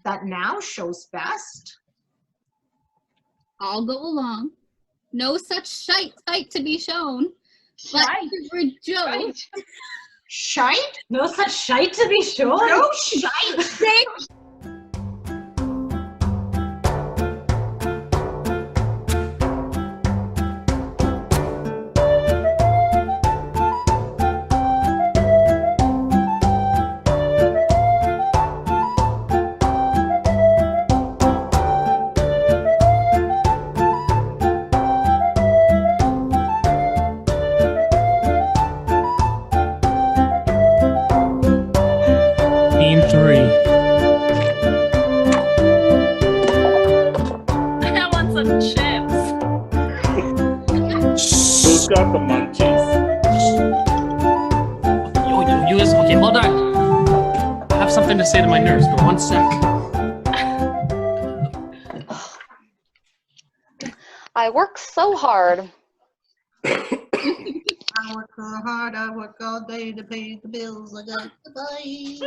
that now shows best. I'll go along. No such sight to be shown. Shite. But Joe. Shite? No such shite to be shown. No shite. Team 3. I want some chips. Who's got the munchies? You guys, okay, hold on. I have something to say to my nurse, for 1 sec. I work so hard. I work so hard, I work all day to pay the bills I got to buy.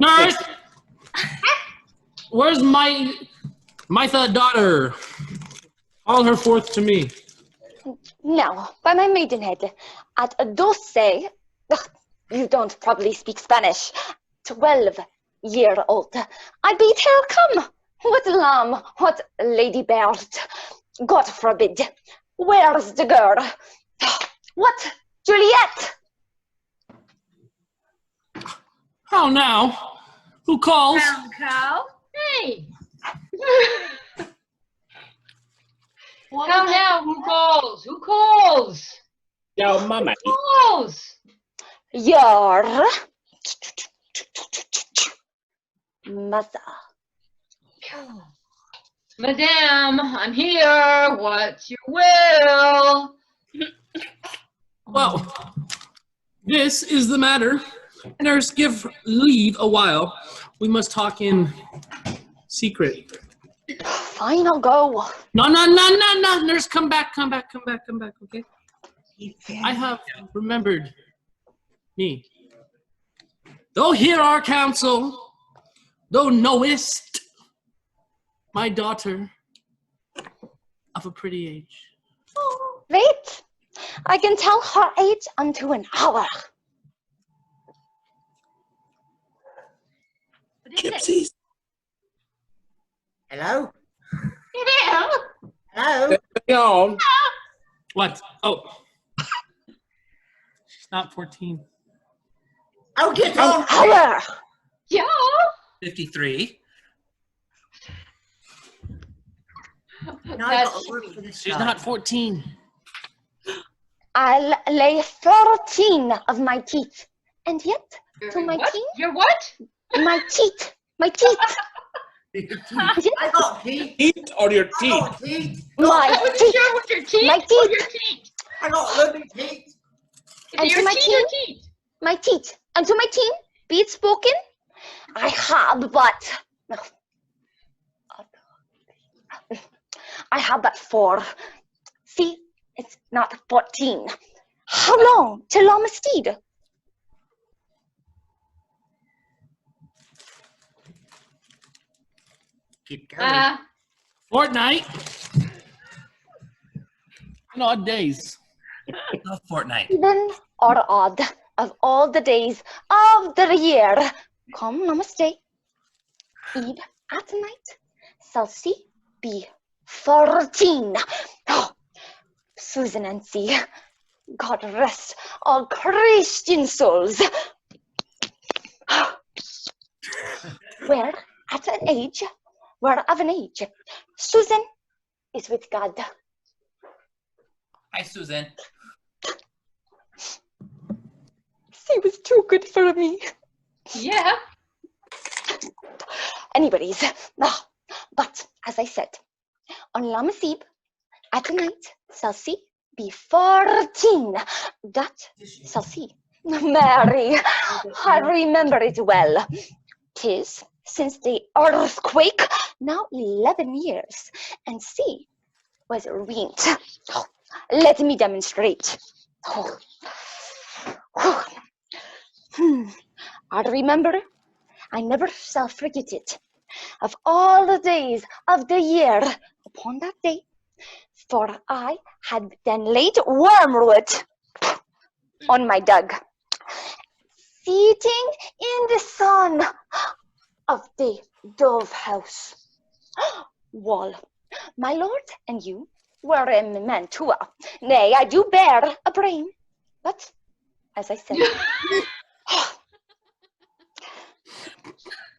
Nurse! Where's my daughter? Call her forth to me. Now, by my maidenhead, at a 12, you don't probably speak Spanish, 12-year-old, I bid her come. What lamb, what lady bird, God forbid. Where's the girl? What, Juliet? How now? Who calls? Brown cow. Hey. Come now, who calls? Who calls? Yo, mama. Who calls? Your mother. Madame, I'm here. What's your will? Well, this is the matter. Nurse, give leave a while. We must talk in secret. Fine, I'll go. No. Nurse, come back, okay? I have remembered me. Though hear our counsel, thou knowest my daughter of a pretty age. Wait, I can tell her age unto an hour. Gypsies. Hello? Hello? Hello? Hang on. What? Oh. She's not 14. Oh, get An on! hour. Yeah. 53. Now I gotta work for this She's guy. not 14. I'll lay 13 of my teeth. And yet, to my What? teeth, Your what? my teeth, my teeth, I got teeth. Eat or your I teeth? got teeth. my I wasn't teeth, sure what your teeth. My or teeth. your teeth. I got living teeth. And Your to my teeth or teeth? my teeth. And to my team, be it spoken, I have but, I have but 4. See, it's not 14. How long till Amistad? Keep going. Fortnight. And odd days. A fortnight. Even or odd of all the days of the year. Come, namaste. Eid at night. Celsi be 14. Oh, Susan and C. God rest all Christian souls. Where at an age, where of an age, Susan is with God. Hi, Susan. She was too good for me. Yeah. Anyways, but as I said, on Lamasib, at night, Celsi be 14. That Celsi, Mary, I remember it well. 'Tis since the earthquake, now 11 years, and she was ruined. Oh, let me demonstrate. Oh. I remember, I never shall forget it. of all the days of the year. Upon that day, for I had then laid wormwood on my dug, sitting in the sun of the dove house wall. My lord and you were in Mantua. Nay, I do bear a brain, but as I said,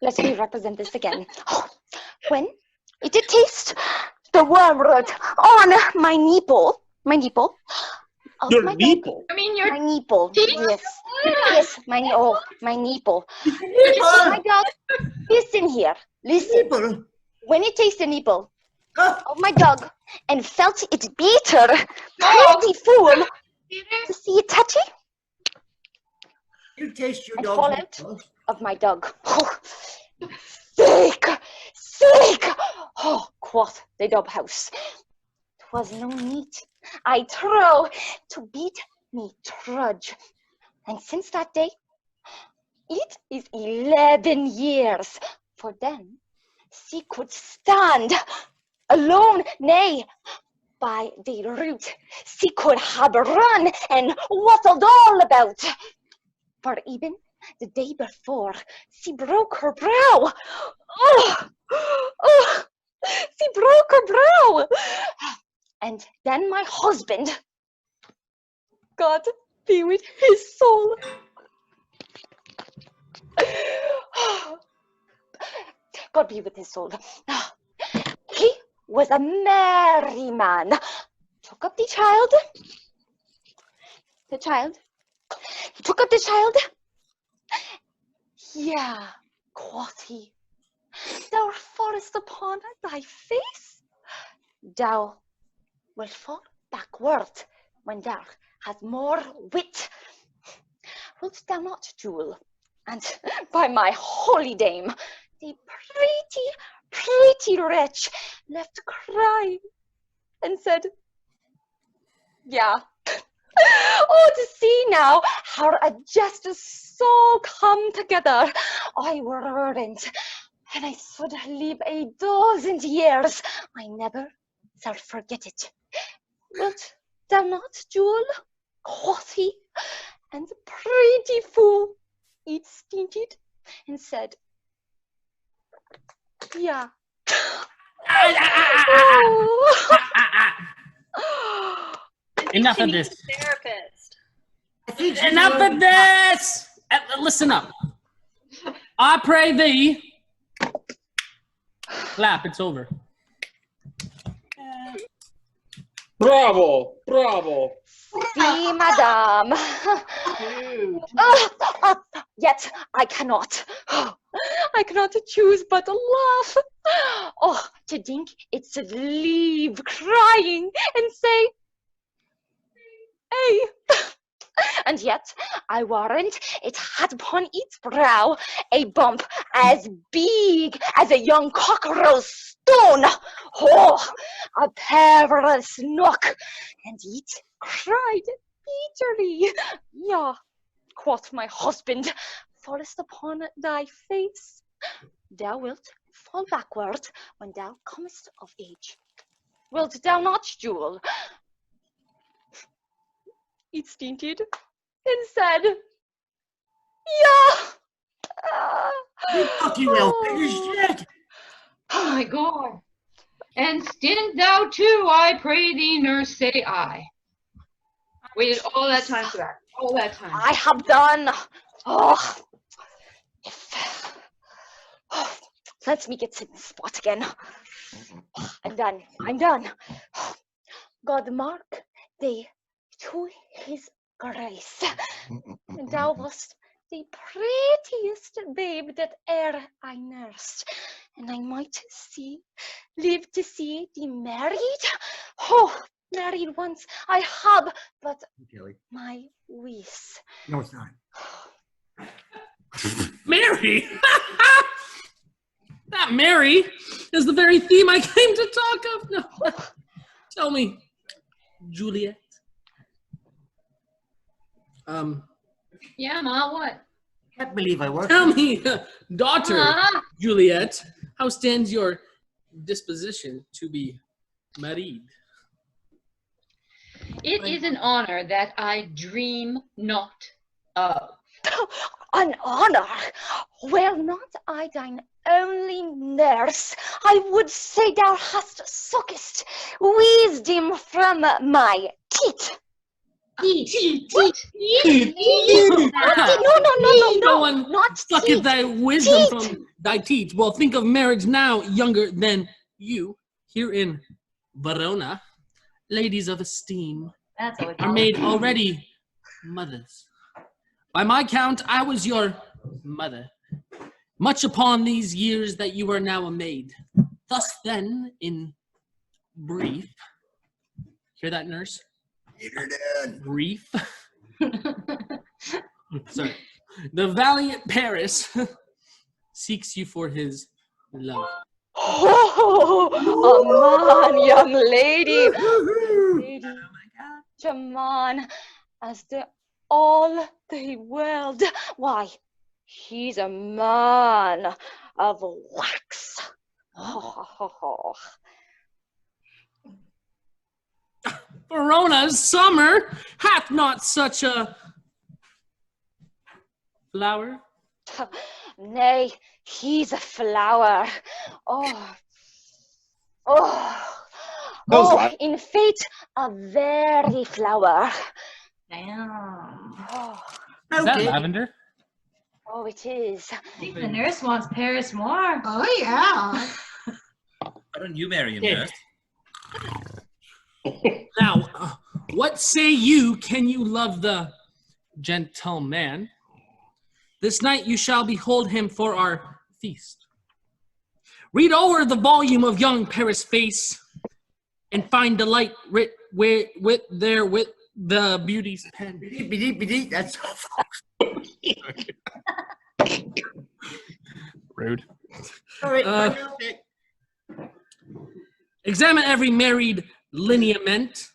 let me represent this again. When it did taste the wormwood on my nipple of Your my dog, nipple. I mean, my nipple, yes, yes, my nipple. My dog, listen here, listen. People. When it tasted the nipple Ah, of my dog and felt it bitter, pretty fool, to see it touchy you taste your and dog's fall out nipple. of my dog. Oh, sick, sick. Oh, quoth the dove house. 'Twas no meat I trow to beat me trudge. And since that day, it is 11 years. For then she could stand alone, nay, by the root she could have run and waddled all about. For even the day before, she broke her brow. Oh, oh, she broke her brow. And then my husband, God be with his soul. God be with his soul. He was a merry man. Took up the child. He took up the child. Yeah, quoth he, thou fallest upon thy face. Thou wilt fall backward when thou hast more wit. Wilt thou not, Jewel? And by my holy dame, the pretty wretch left crying and said, yeah. Oh, to see now how a just soul come together. I weren't, and I should live 1,000 years. I never shall forget it. Wilt thou not, Jewel? Quoth he, and the pretty fool it stinted and said, yeah. Oh. Enough She of needs this. a therapist. I think she's Enough learning of this. Listen up. I pray thee. Clap. It's over. Bravo, bravo. See, madame. Dude. Yet I cannot. I cannot choose but laugh. Oh, to think it should leave crying and say, hey. And yet I warrant it had upon its brow a bump as big as a young cockerel's stone. Oh, a perilous knock, and it cried bitterly. Yeah, quoth my husband, fallest upon thy face. Thou wilt fall backward when thou comest of age. Wilt thou not, Jewel? It stinted and said, yeah. You fucking well finished it. Oh my God. And stint thou too, I pray thee, nurse, say I. Waited all that time for that. All that time. I have done. Oh, let me get to the spot again. I'm done. I'm done. God mark thee to his grace. Thou wast the prettiest babe that e'er I nursed, and I might live to see thee married. Oh, married once I have, but Kelly. my wish. No, it's not. Mary. That Mary is the very theme I came to talk of. No. Tell me, Juliet. Yeah, Ma, what? I can't believe I worked. Tell me, daughter Juliet. How stands your disposition to be married? It is an honor that I dream not of. An honor. Were not I thine only nurse, I would say thou hast suckest wisdom from my teat. Teat. No, No one not sucketh teat. thy wisdom Teat. from thy teeth. Well, think of marriage now, younger than you, here in Verona. Ladies of esteem That's what we are call made it. already mothers. By my count, I was your mother, much upon these years that you are now a maid. Thus then, in brief, hear that, nurse? Brief. Sorry. The valiant Paris seeks you for his love. Oh, a man, young lady. Lady, a man, as the all the world. Why, he's a man of wax. Verona's summer hath not such a flower. Nay, he's a flower. Oh, Those li- in fate, a very flower. Damn. Oh, Is that Okay. lavender? oh, it is. I think the nurse wants Paris more. Oh, yeah. Why don't you marry him, Yeah. nurse? Now, what say you? Can you love the gentleman? This night you shall behold him for our feast. Read over the volume of young Paris' face and find delight writ with the beauty's pen. Beep, that's Rude. all right. Uh, Examine every married lineament,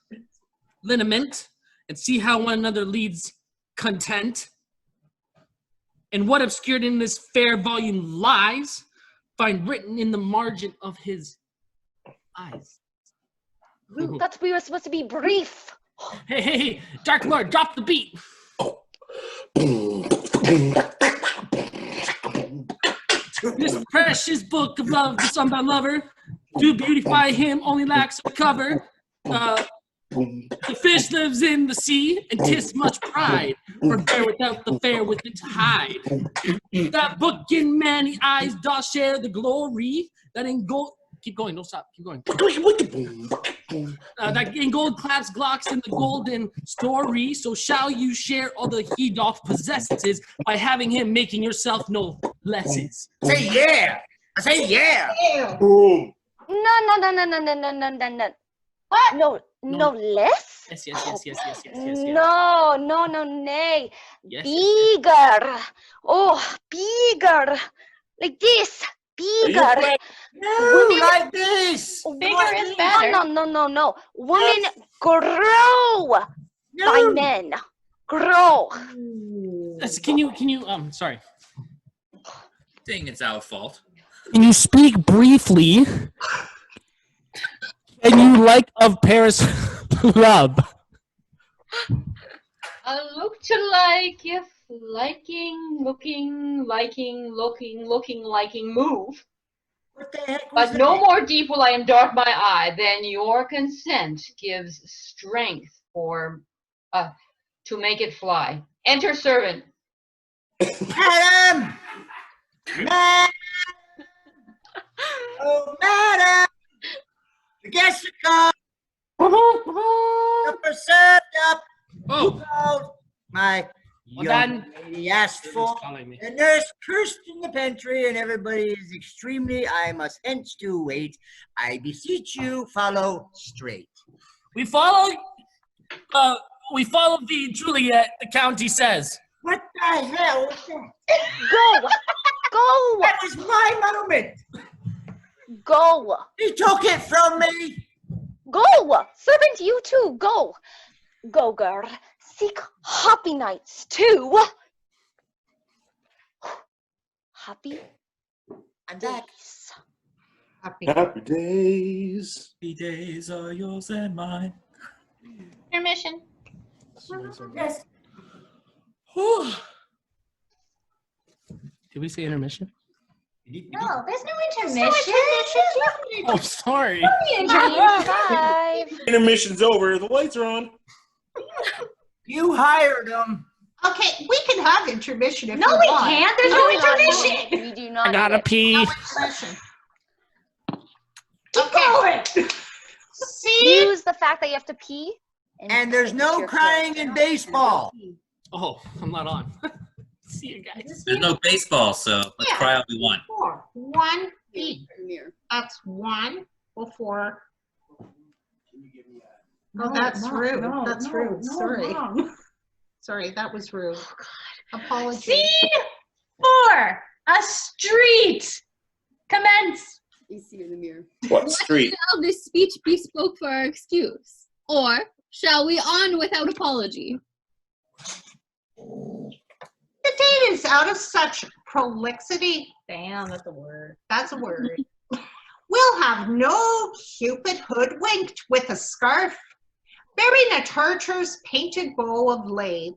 and see how one another leads content. And what obscured in this fair volume lies, find written in the margin of his eyes. That we were supposed to be brief. Hey, Dark Lord, drop the beat. This precious book of love, the unbound lover, to beautify him only lacks a cover. The fish lives in the sea, and 'tis much pride, for bear without the fair within to hide. That book in many eyes doth share the glory that in gold. Keep going, don't stop, keep going. That in gold clasps glocks in the golden story, so shall you share all that he doth possesses by having him making yourself no lesses. Say yeah. I say yeah. Boom. No. What? No less? Yes. No, nay. Yes. Bigger. Oh, bigger. Like this. Bigger. No, like this. Bigger is better. No. Women grow by men. Grow. Can you sorry. Saying it's our fault. Can you speak briefly? Can you like of Paris love? I look to like if liking, looking, liking, move. What the heck was But that? no more deep will I endart my eye than your consent gives strength for to make it fly. Enter servant. Madam! Madam! Oh, madam! The guests are come. Supper served up. Oh, My well young done. lady asked for. Calling me. The nurse cursed in the pantry, and everybody is extremely. I must hence to wait. I beseech you, follow straight. We follow the Juliet, the county says. What the hell was that? Go. That was my moment. Go. He took it from me. Go. Servant, you too. Go. Go, girl. Seek happy nights too. Happy I'm back. days. Happy. Happy days. Happy days are yours and mine. Intermission. Yes. Whew. Did we say intermission? No, there's no intermission. Oh, sorry. Five. Intermission's over. The lights are on. You hired them. Okay, we can have intermission if No, you we want. can't. There's no intermission. We do not. I gotta need it. pee. No intermission. Keep going. See? Use the fact that you have to pee. And there's put no your crying character. in baseball. Oh, I'm not on. See you guys. There's no baseball, so let's Yeah. cry all we want. 4. 1 feet. That's 1 before. Oh, that's rude. That's rude. Sorry. Sorry, that was rude. Apologies. Scene 4. A street. Commence. You see in the mirror. What street? Shall this speech be spoke for our excuse? Or shall we on without apology? The date is out of such prolixity. Damn, that's a word. That's a word. We'll have no Cupid hoodwinked with a scarf, bearing a tartar's painted bow of lace.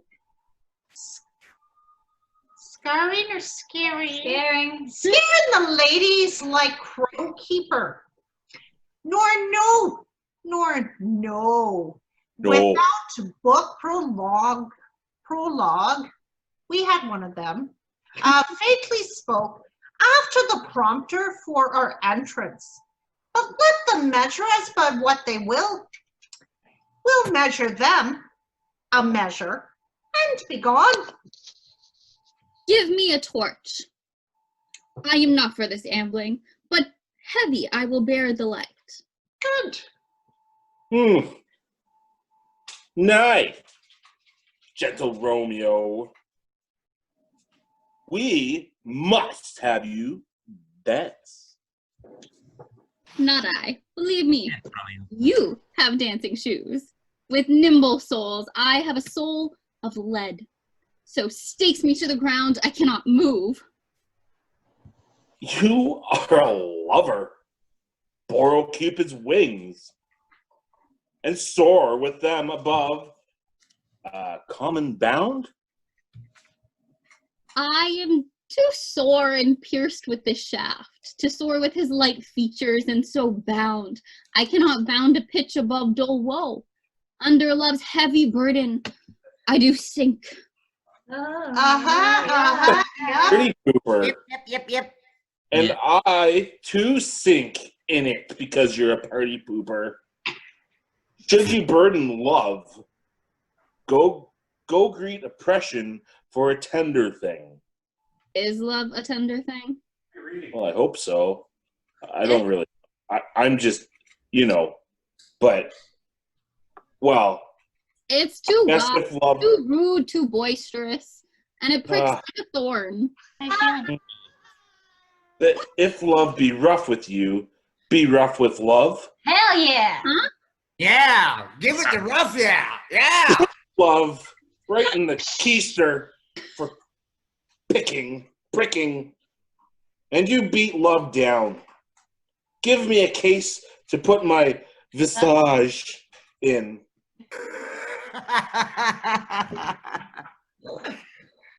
Scarring or scaring? Scaring. Scaring the ladies like crow keeper. Nor no. Without book prologue, we had one of them, faintly spoke after the prompter for our entrance. But let them measure us by what they will. We'll measure them a measure and be gone. Give me a torch. I am not for this ambling, but heavy I will bear the light. Good. Nay, gentle Romeo. We must have you dance. Not I. Believe me, Yeah, Romeo. you have dancing shoes. With nimble soles, I have a soul of lead. So stakes me to the ground, I cannot move. You are a lover. Borrow Cupid's wings and soar with them above common bound. I am too sore and pierced with this shaft, to soar with his light features and so bound. I cannot bound a pitch above dull woe. Under love's heavy burden, I do sink. Yeah. Pretty pooper. Yep. And Yeah. I too sink in it because you're a party pooper. Should you burden love, go greet oppression for a tender thing. Is love a tender thing? Well, I hope so. I don't really. I'm just, but well, It's too best rough, if love. too rude, too boisterous, and it pricks Ah. like a thorn. That if love be rough with you, be rough with love. Hell yeah. Yeah. Give it the rough yeah. Yeah. Love right in the keister for pricking, and you beat love down. Give me a case to put my visage in.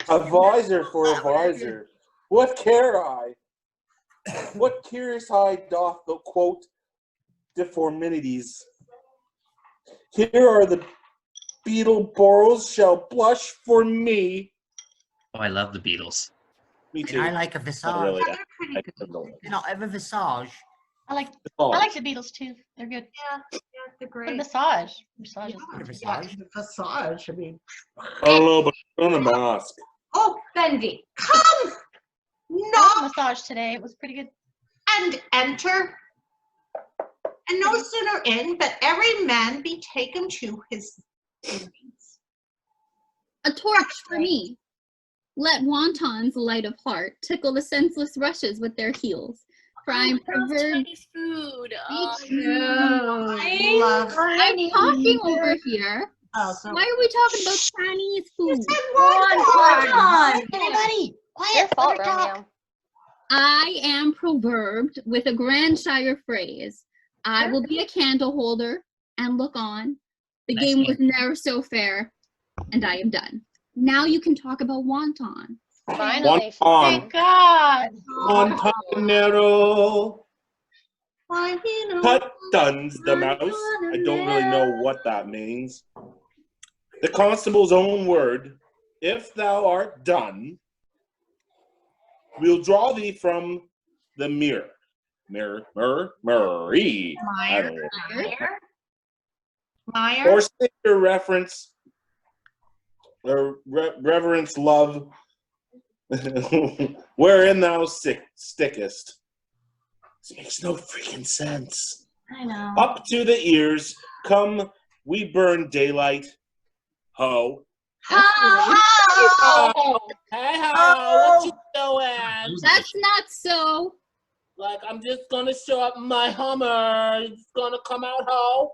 A visor for a visor. What care I? What curious eye doth the quote deformities? Here are the beetle borrows shall blush for me. Oh, I love the Beatles. Me And too. I like a visage. Not really. They're pretty good. No, I have a visage. I like Oh, the Beatles too. They're good. Yeah, they're But great. massage. Massage is A Yeah, visage. the visage, I mean. I don't know, but put on a mask. Oh, Bendy. come! I had a Knock massage today. It was pretty good. and enter. And no sooner in, but every man be taken to his needs. A torch for me. Let wantons light of heart tickle the senseless rushes with their heels. For I am perverted. Chinese food. Love. I'm talking over here. Oh, so Why are we talking about Chinese food? Wonton. Anybody? Your fault, Romeo. I am proverbed with a Grandshire phrase. I will be a candle holder and look on. The Nice game game. was never so fair, and I am done. Now you can talk about wonton. Finally. On. Thank God. Montanero. Why, you know, Tut duns the mouse. I don't really know what that means. The constable's own word. If thou art done, we'll draw thee from the mirror. Mirror. I don't know. Meyer? Or say your reference or reverence love wherein thou stickest. This makes no freaking sense. I know. Up to the ears, come, we burn daylight. Ho. Oh. Hey, ho, what you doing? That's not so. Like, I'm just gonna show up my Hummer. It's gonna come out, ho.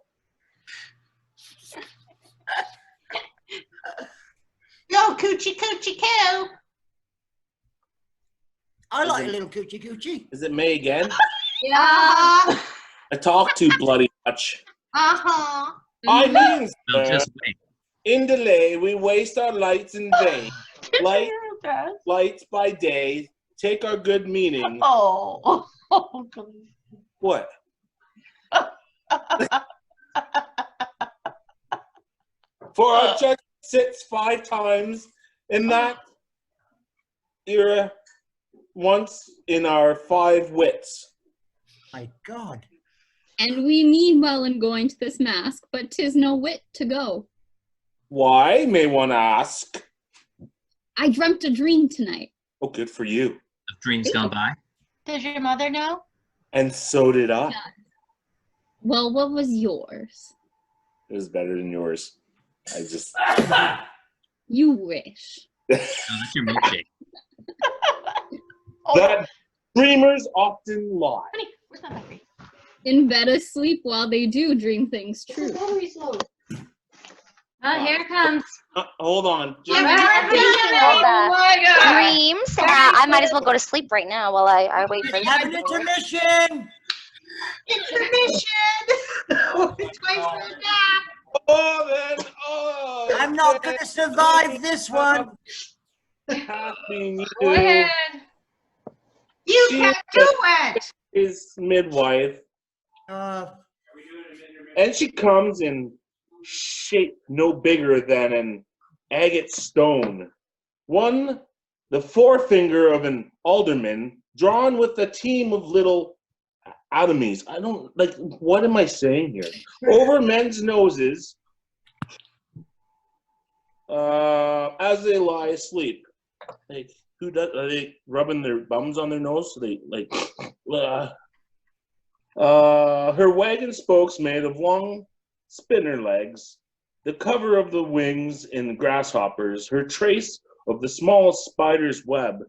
Yo, coochie coochie coo. I like a little coochie coochie. Is it me again? Yeah. I talk too bloody much. Uh-huh. I mean, So sir, just wait. in delay, we waste our lights in vain. Lights by day, take our good meaning. Oh. Oh, God. What? For our judge sits 5 times in that era, once in our 5 wits. My God. And we mean well in going to this mask, but 'tis no wit to go. Why, may one ask? I dreamt a dream tonight. Oh, good for you. The dream's gone by. Does your mother know? And so did I. Well, what was yours? It was better than yours. I just... You wish. No, that's your milkshake. That dreamers often lie. Honey, where's my battery? In bed asleep while they do dream things true. Battery's low. Here it comes. Hold on. All that my God. dreams. I might as well go to sleep right now while I wait for Have an this. intermission. It's time for a nap. Oh, then, oh. I'm not going to survive this one. Happy Go you. ahead. You She can do it. is midwife, and she comes in shape no bigger than an agate stone. The forefinger of an alderman, drawn with a team of little atomies. I don't, like, what am I saying here? Over men's noses, as they lie asleep. Like, who does? Are they rubbing their bums on their nose? So they like. Her wagon spokes made of long spinner legs, the cover of the wings in grasshoppers, her trace of the smallest spider's web.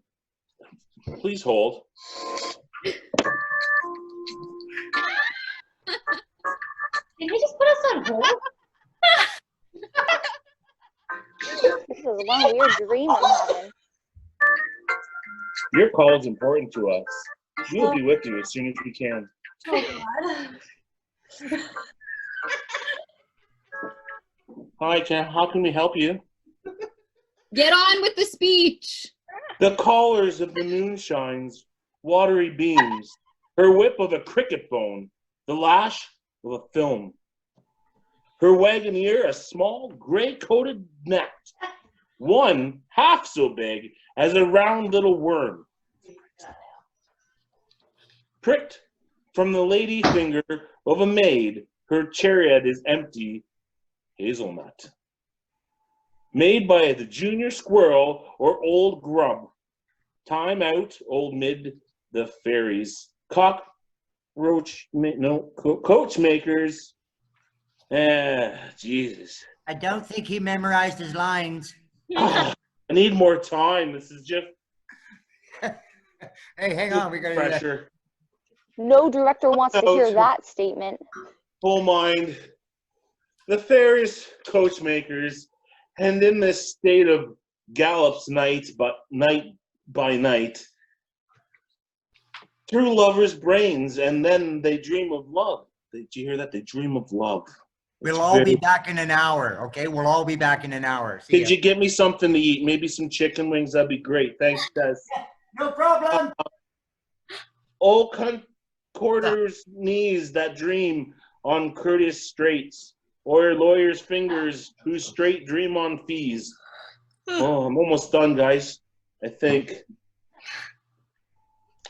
Please hold. Did he just put us on hold? This is one weird dream I'm having. Your call is important to us. We'll be with you as soon as we can. Oh, God. Hi, Jen. How can we help you? Get on with the speech. The collars of the moonshine's watery beams, her whip of a cricket bone, the lash of a film. Her wagoneer a small gray-coated net, one half so big as a round little worm. Pricked from the lady finger of a maid, her chariot is empty hazelnut. Made by the junior squirrel or old grub. Time out, old mid the fairies. Coach makers. Jesus. I don't think he memorized his lines. I need more time. This is just Hey, hang on. We got to do that. pressure. No director wants to hear that statement. Full mind. The fairies, coach makers, and in this state of gallops night by night, through lovers' brains, and then they dream of love. Did you hear that? They dream of love. We'll all be back in an hour, okay? We'll all be back in an hour. See Could ya. you get me something to eat? Maybe some chicken wings. That'd be great. Thanks, guys. No problem. Oh, quarters knees that dream on courteous straits, or lawyers' fingers who straight dream on fees. Oh, I'm almost done, guys. I think.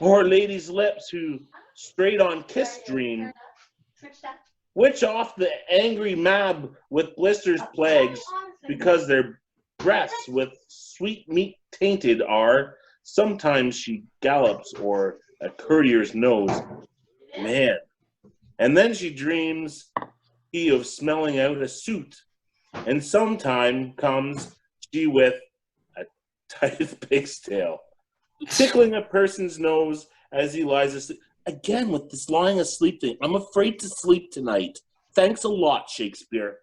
Or ladies' lips who straight on kiss dream. Which off the angry mab with blisters plagues, because their breasts with sweet meat tainted are. Sometimes she gallops or a courtier's nose. Man. And then she dreams he of smelling out a suit. And sometime comes she with a tight pig's tail, tickling a person's nose as he lies asleep. Again, with this lying asleep thing, I'm afraid to sleep tonight. Thanks a lot, Shakespeare.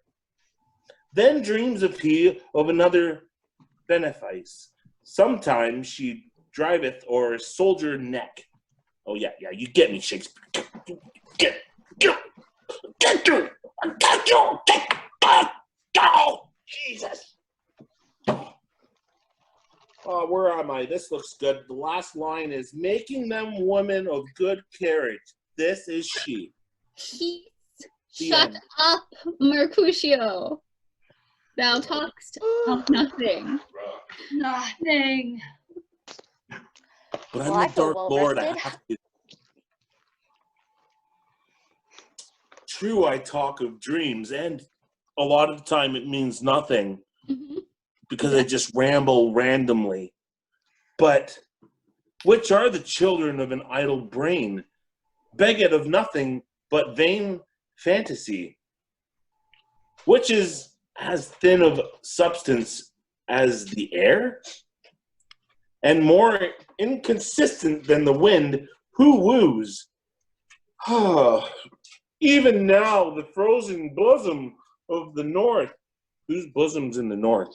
Then dreams of he of another benefice. Sometimes she driveth or soldier neck. Oh, yeah, you get me, Shakespeare. Get you! Jesus! Where am I? This looks good. The last line is, making them women of good carriage. This is she. Shut up, Mercutio. Thou talkst of nothing. Nothing. But I'm the Dark Lord. I have to. True, I talk of dreams, and a lot of the time it means nothing. Because I just ramble randomly. But which are the children of an idle brain, beget of nothing but vain fantasy, which is as thin of substance as the air, and more inconsistent than the wind, who woos. Even now, the frozen bosom of the north. Whose bosom's in the north?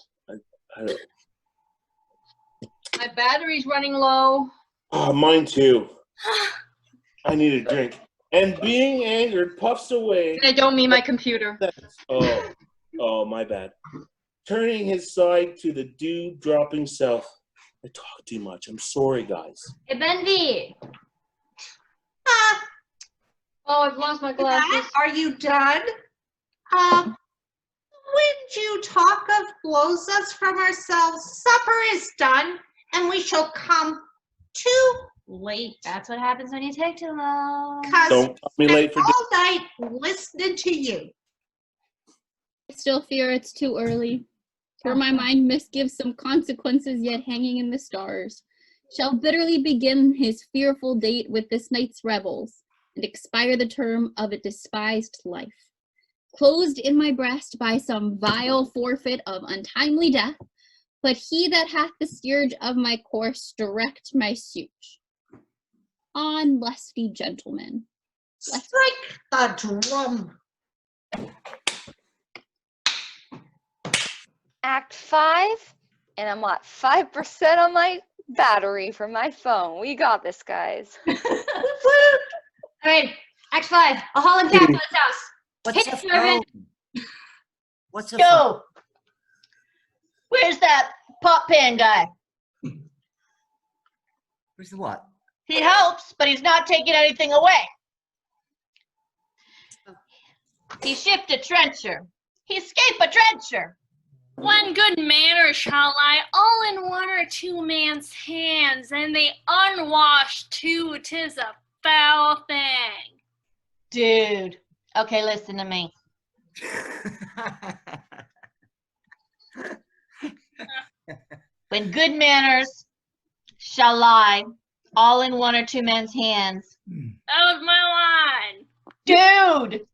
My battery's running low. Mine too. I need a drink. And being angered, puffs away. I don't mean my computer. Oh, my bad. Turning his side to the dew-dropping south. I talk too much. I'm sorry, guys. Hey, Bendy. Oh, I've lost my glasses. Are you done? When you talk of blows us from ourselves, supper is done, and we shall come too late. That's what happens when you take too long. Don't tell me late for all night listening to you. I still fear it's too early, for my mind misgives some consequences yet hanging in the stars, shall bitterly begin his fearful date with this night's revels, and expire the term of a despised life, closed in my breast by some vile forfeit of untimely death, but he that hath the steerage of my course direct my suit. On, lusty gentlemen. Strike the drum. Act 5, and I'm at 5% on my battery for my phone. We got this, guys. All right, Act 5. A hall in Capulets' house. What's Hit a servant. phone? What's a Yo! Where's that pot pan guy? Where's the what? He helps, but he's not taking anything away. He shipped a trencher. He escaped a trencher. One good manner shall lie all in one or two man's hands, and they unwashed too, 'tis a foul thing. Dude. Okay, listen to me. When good manners shall lie all in one or two men's hands. That was my line. Dude!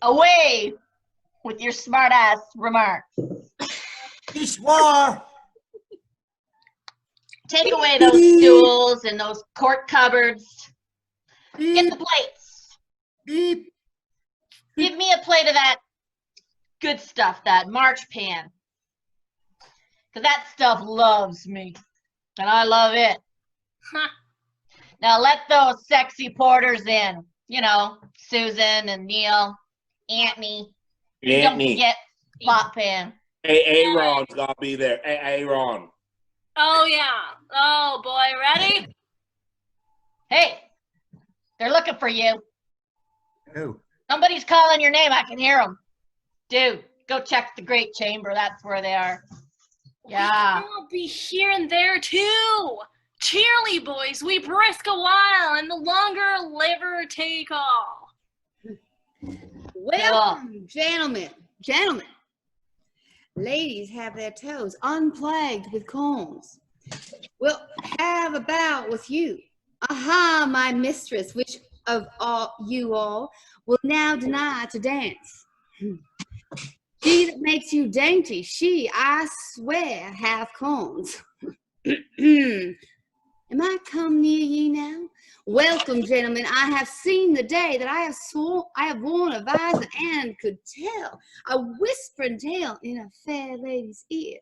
Away with your smart ass remarks. He swore. Take away those stools and those court cupboards. Get the plates. Beep. Give me a plate of that good stuff, that marchpan. Because that stuff loves me. and I love it. Now let those sexy porters in. You know, Susan and Neil, Anthony. Don't forget Pot Pan. Hey, Aaron's gotta be there. Hey, Aaron. Oh, yeah. Oh, boy. Ready? Hey, they're looking for you. Who? Somebody's calling your name. I can hear them. Dude, go check the Great Chamber. That's where they are. Yeah. I'll be here and there, too. Cheerly, boys. We brisk a while, and the longer liver take all. Welcome, gentlemen. Ladies have their toes unplagued with corns. We'll have a bout with you. Aha, my mistress, which of you all will now deny to dance? She that makes you dainty, she, I swear, hath corns. Am I come near ye now? Welcome, gentlemen. I have seen the day that I have worn a visor and could tell a whispering tale in a fair lady's ear,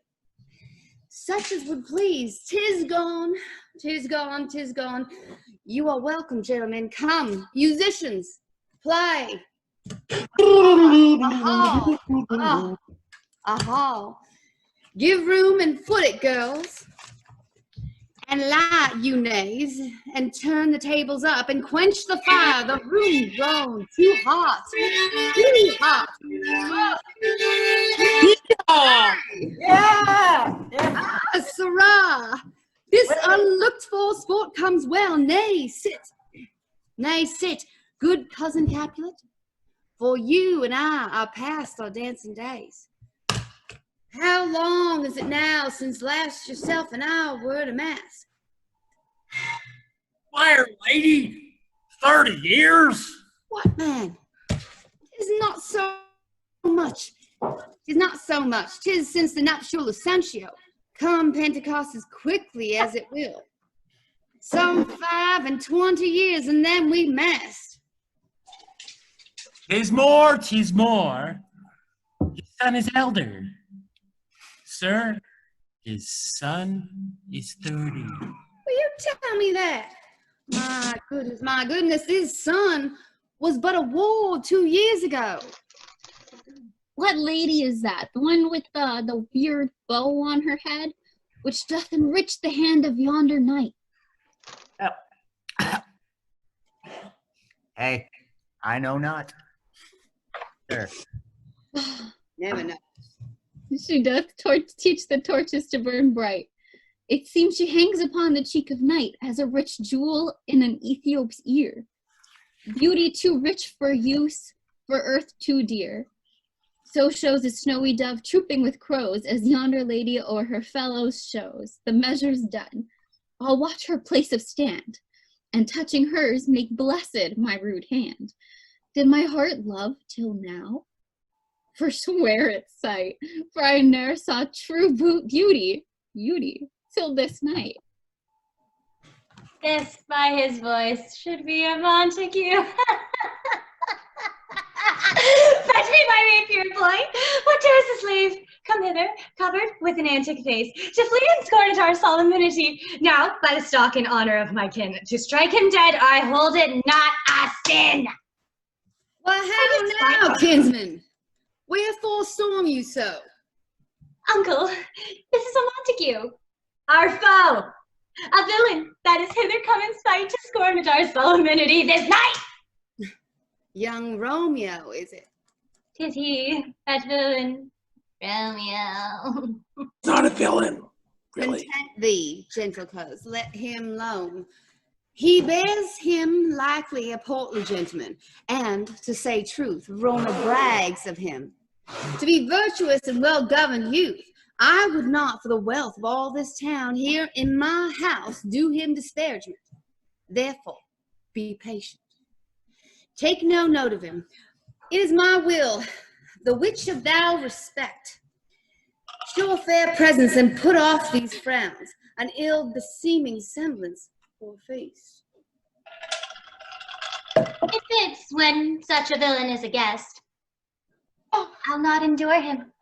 such as would please. 'Tis gone, 'tis gone, 'tis gone. You are welcome, gentlemen. Come, musicians, play. Aha, aha. Give room and foot it, girls. And light, you knaves, and turn the tables up, and quench the fire, the room grown too hot, too hot. Yeah! Ah, sirrah! This unlooked-for sport comes well. Nay, sit. Nay, sit, good cousin Capulet, for you and I are past our dancing days. How long is it now since last yourself and I were to mass? Fire, lady, 30 years. What, man? 'Tis not so much. 'Tis not so much. 'Tis since the nuptial of Sancho. Come Pentecost as quickly as it will. Some 25 years, and then we massed. 'Tis more, 'tis more. His son is elder. Sir, his son is 30. Will you tell me that? My goodness, his son was but a ward 2 years ago. What lady is that? The one with the weird bow on her head, which doth enrich the hand of yonder knight. Hey, I know not. Sure. Never know. She doth teach the torches to burn bright. It seems she hangs upon the cheek of night as a rich jewel in an Ethiop's ear. Beauty too rich for use, for earth too dear. So shows a snowy dove trooping with crows, as yonder lady o'er her fellows shows. The measure's done. I'll watch her place of stand, and touching hers make blessed my rude hand. Did my heart love till now? Forswear its sight, for I ne'er saw true beauty till this night. This, by his voice, should be a Montague. Fetch me my rapier, boy. What dares the slave come hither, covered with an antic face, to flee and scorn at our solemnity? Now, by the stock and honor of my kin, to strike him dead, I hold it not a sin. Well, how now, kinsman? Wherefore storm you so? Uncle, this is a Montague, our foe, a villain that is hither come in sight to scorn at our solemnity this night. Young Romeo, is it? 'Tis he, that villain, Romeo. Not a villain, really. Content thee, gentle coz, let him alone. He bears him likely a portly gentleman, and, to say truth, Roma brags of him. To be virtuous and well-governed youth, I would not for the wealth of all this town here in my house do him disparagement. Therefore, be patient. Take no note of him. It is my will, the which of thou respect. Show a fair presence and put off these frowns, an ill-beseeming semblance for a feast. It fits when such a villain is a guest. Oh, I'll not endure him.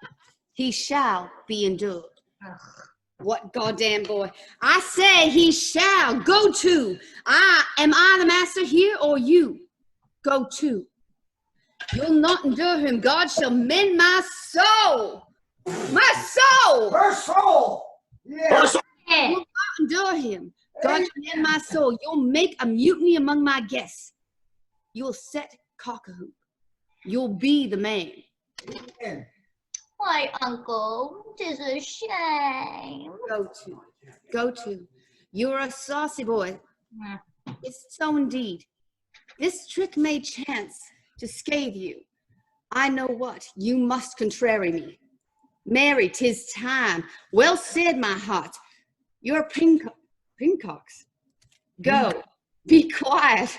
He shall be endured. Ugh. What goddamn boy? I say he shall go to. Am I the master here or you? Go to. You'll not endure him. God shall mend my soul. My soul. Her soul. Yeah. Her soul. You'll not endure him. God shall mend my soul. You'll make a mutiny among my guests. You'll set cock-a-hoop. You'll be the man. Why, Uncle, 'tis a shame. Go to. You're a saucy boy. It's so indeed. This trick may chance to scathe you. I know what, you must contrary me. Mary, 'tis time. Well said, my heart. You're pincocks. Go, be quiet,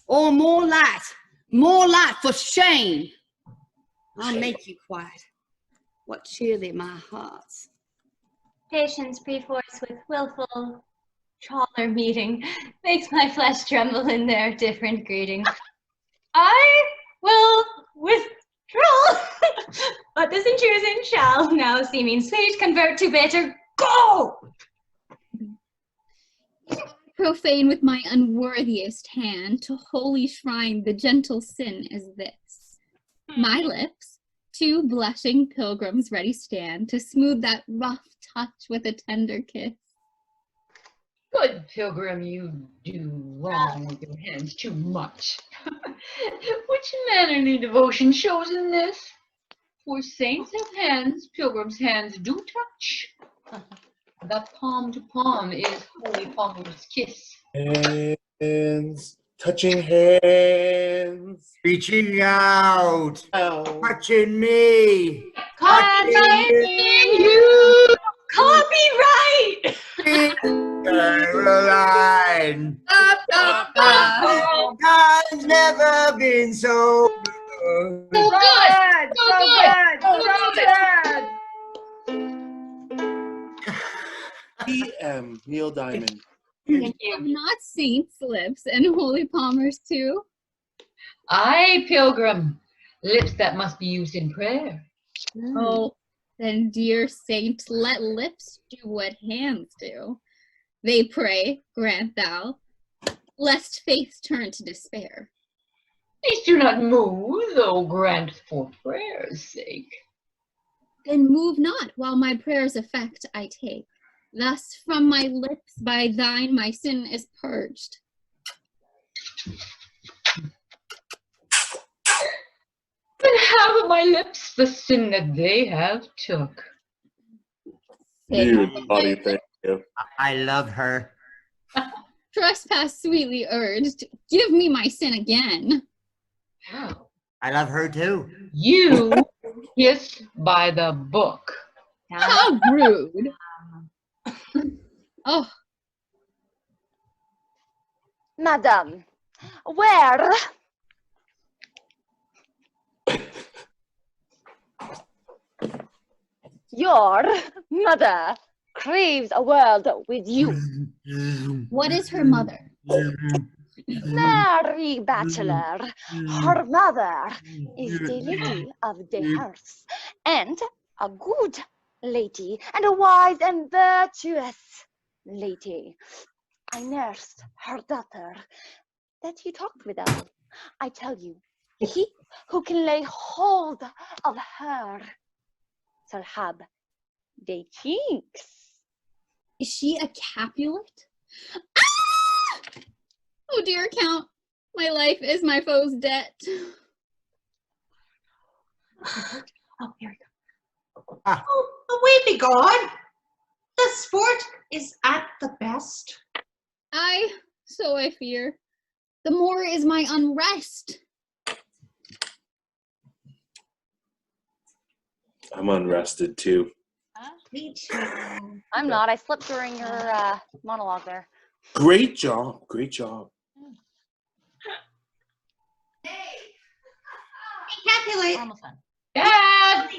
or more light for shame. I'll make you quiet. What cheer thee, my hearts? Patience perforce with willful trawler meeting makes my flesh tremble in their different greeting. I will withdraw, but this intrusion shall now seeming sweet convert to bitter. Go! Profane with my unworthiest hand to holy shrine the gentle sin is this. My lips, two blushing pilgrims ready stand to smooth that rough touch with a tender kiss. Good pilgrim, you do wrong with your hands too much. Which mannerly devotion shows in this? For saints have hands, pilgrims' hands do touch. That palm to palm is holy palmer's kiss. Hands, touching hands. Reaching out. Touching me. Copyright you! Copyright! Caroline. Time's never been so good. So good! So good! PM, Neil Diamond. Thank you. Not saints' lips and holy palmers too. Aye, pilgrim, lips that must be used in prayer. Oh, then, dear saint, let lips do what hands do. They pray, grant thou, lest faith turn to despair. These do not move, though grant for prayer's sake. Then move not while my prayer's effect I take. Thus from my lips by thine my sin is purged. Then have of my lips the sin that they have took. You naughty thing. I love her. Trespass sweetly urged, give me my sin again. I love her too. You kiss by the book. How rude. Oh, Madam, where? Your mother craves a word with you. what is her mother? Merry bachelor, her mother is the lady of the hearth, and a good lady, and a wise and virtuous lady. I nursed her daughter that you talked with her. I tell you, he who can lay hold of her shall have the cheeks. Is she a Capulet? Ah! Oh dear Count, my life is my foe's debt. Oh, here we go. Oh, away be gone. The sport is at the best. Aye, so I fear. The more is my unrest. I'm unrested too. Me too. I'm not. I slipped during your monologue there. Great job. Great job. Capulet. Almost done. Dad!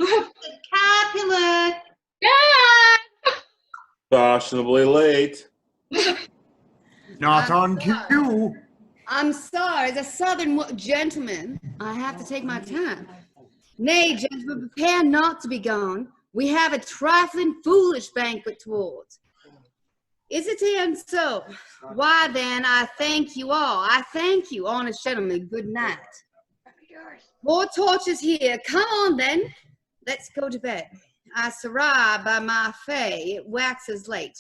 Capulet. Dad! Fashionably late. Not on cue. I'm sorry, as a southern gentleman, I have to take my time. Nay, gentlemen, prepare not to be gone. we have a trifling foolish banquet towards. Is it even so? Why then, I thank you all. I thank you, honest gentlemen. Good night. More torches here. Come on then. Let's go to bed. I survive by my fay. It waxes late.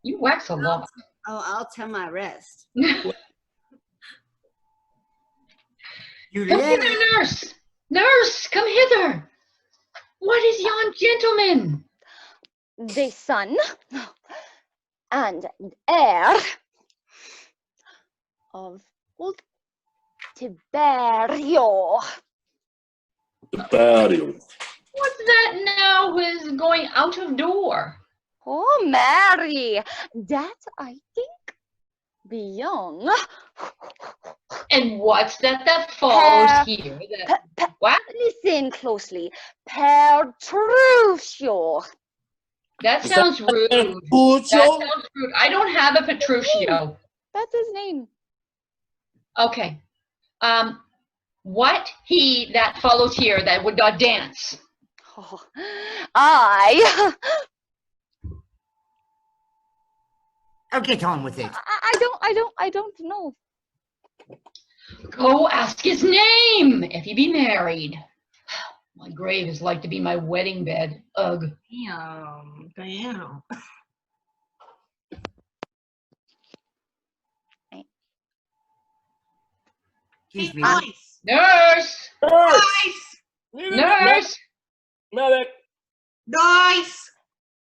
You wax a lot. Oh, I'll tell my rest. Come hither, nurse! Nurse, come hither! What is yon gentleman? The son and heir of old Tiberio. What's that now who is going out of door? Oh, Mary, that I think be young. And what's that follows here? What? Listen closely. Petruchio. That sounds rude. That sounds rude. I don't have a Petruchio. That's his name. Okay. What he that follows here that would not dance? Oh, I'll get on with it. I don't know. Go ask his name, if he be married. My grave is like to be my wedding bed. Ugh. Damn. Excuse me. Nice. Nurse! Nice. Nurse! Medic! Nice.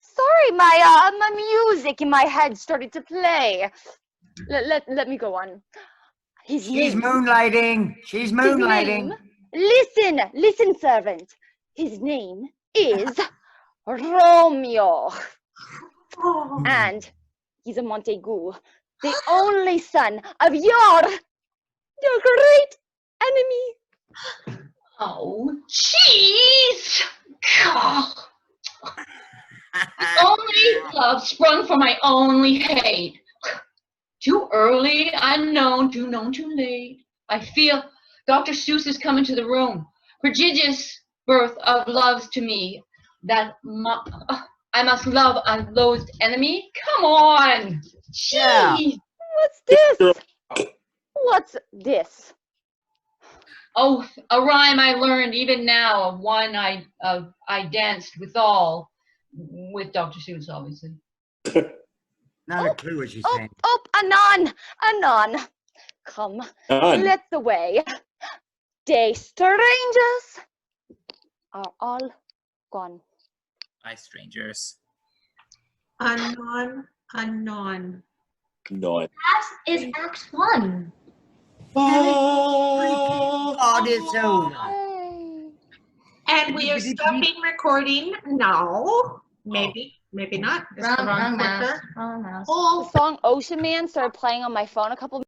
Sorry, my music in my head started to play. Let me go on. She's moonlighting. She's moonlighting. Listen, servant. His name is Romeo. And he's a Montague, the only son of your great enemy. Oh, jeez! Only love sprung from my only hate. Too early, unknown, too known, too late. I feel Dr. Seuss is coming to the room. Prodigious birth of loves to me that I must love a loathed enemy. Come on! Yeah. Jeez. What's this? Oh, a rhyme I learned even now of one I danced withal, with Dr. Seuss, obviously. Not a clue what she's saying. Anon. Come, let the way. They strangers are all gone. Bye, strangers. Anon. No. That is Act 1. Oh, this over. And we are stopping recording now. Maybe not. It's the wrong clicker. The song Ocean Man started playing on my phone a couple